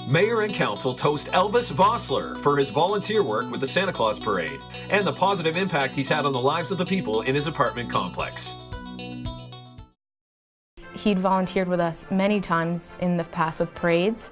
Mayor and Council toast Elvis Vossler for his volunteer work with the Santa Claus Parade and the positive impact he's had on the lives of the people in his apartment complex. He'd volunteered with us many times in the past with parades,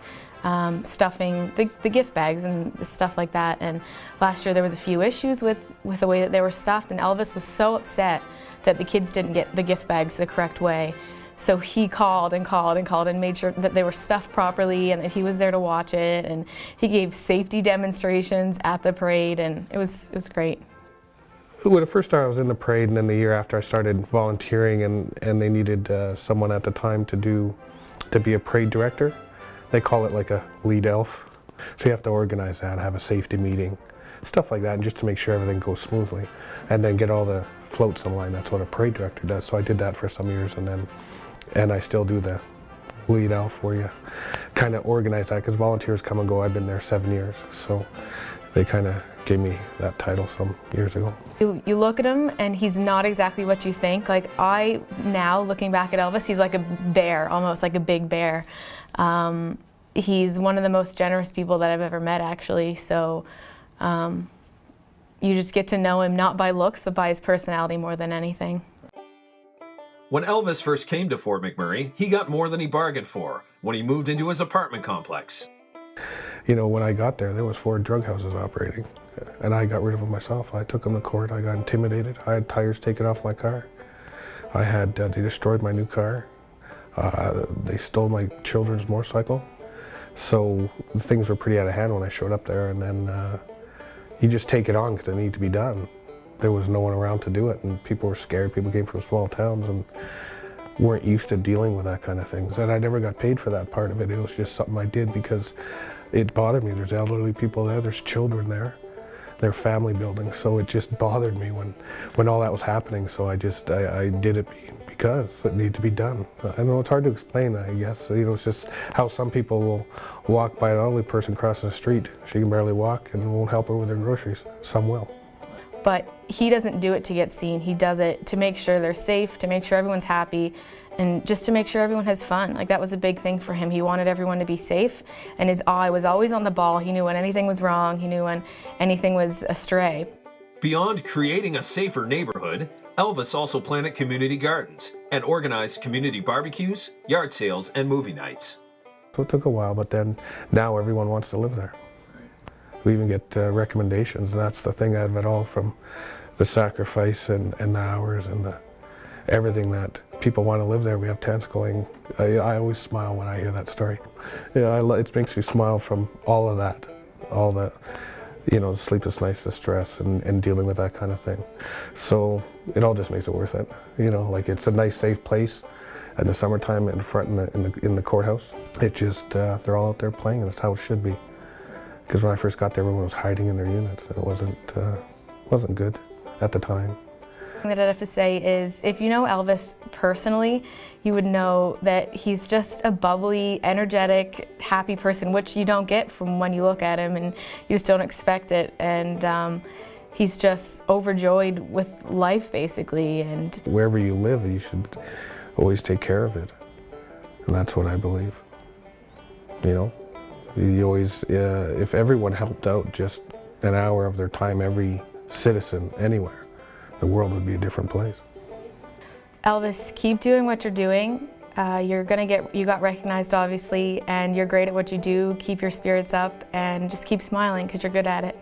stuffing the gift bags and stuff like that. And last year there was a few issues with the way that they were stuffed, and Elvis was so upset that the kids didn't get the gift bags the correct way. So he called and called and called and made sure that they were stuffed properly and that he was there to watch it. And he gave safety demonstrations at the parade, and it was great. When it first started, I was in the parade, and then the year after I started volunteering, and they needed someone at the time to be a parade director. They call it like a lead elf. So you have to organize that, have a safety meeting, stuff like that, and just to make sure everything goes smoothly. And then get all the floats in line. That's what a parade director does. So I did that for some years, and I still do the lead elf, where you kind of organize that, because volunteers come and go. I've been there 7 years, so they kind of gave me that title some years ago. You look at him and he's not exactly what you think. Like, now looking back at Elvis, he's like a bear, almost like a big bear. He's one of the most generous people that I've ever met, actually. So you just get to know him not by looks, but by his personality more than anything. When Elvis first came to Fort McMurray, he got more than he bargained for when he moved into his apartment complex. You know, when I got there was 4 drug houses operating, and I got rid of them myself. I took them to court. I got intimidated. I had tires taken off my car. They destroyed my new car. They stole my children's motorcycle. So things were pretty out of hand when I showed up there, and then you just take it on because it needed to be done. There was no one around to do it, and people were scared. People came from small towns and weren't used to dealing with that kind of things. And I never got paid for that part of it. It was just something I did because it bothered me. There's elderly people there, there's children there, they're family buildings, so it just bothered me when all that was happening. So I did it because it needed to be done. I know it's hard to explain, I guess. You know, it's just how some people will walk by an elderly person crossing the street. She can barely walk and won't help her with her groceries. Some will. But he doesn't do it to get seen. He does it to make sure they're safe, to make sure everyone's happy, and just to make sure everyone has fun. Like, that was a big thing for him. He wanted everyone to be safe, and his eye was always on the ball. He knew when anything was wrong. He knew when anything was astray. Beyond creating a safer neighborhood, Elvis also planted community gardens and organized community barbecues, yard sales, and movie nights. So it took a while, but then now everyone wants to live there. We even get recommendations, and that's the thing out of it all, from the sacrifice and the hours and everything, that people want to live there. We have tents going. I always smile when I hear that story. Yeah, it makes me smile from all of that, all the, you know, sleepless nights, the stress, and dealing with that kind of thing. So it all just makes it worth it. You know, like, it's a nice, safe place. In the summertime, in front in the courthouse, it just they're all out there playing, and that's how it should be. Because when I first got there, everyone was hiding in their units. It wasn't good at the time. The thing that I'd have to say is, if you know Elvis personally, you would know that he's just a bubbly, energetic, happy person, which you don't get from when you look at him, and you just don't expect it. And he's just overjoyed with life, basically. And wherever you live, you should always take care of it. And that's what I believe. You know? You always, if everyone helped out just an hour of their time, every citizen anywhere, the world would be a different place. Elvis, keep doing what you're doing. You got recognized, obviously, and you're great at what you do. Keep your spirits up and just keep smiling, because you're good at it.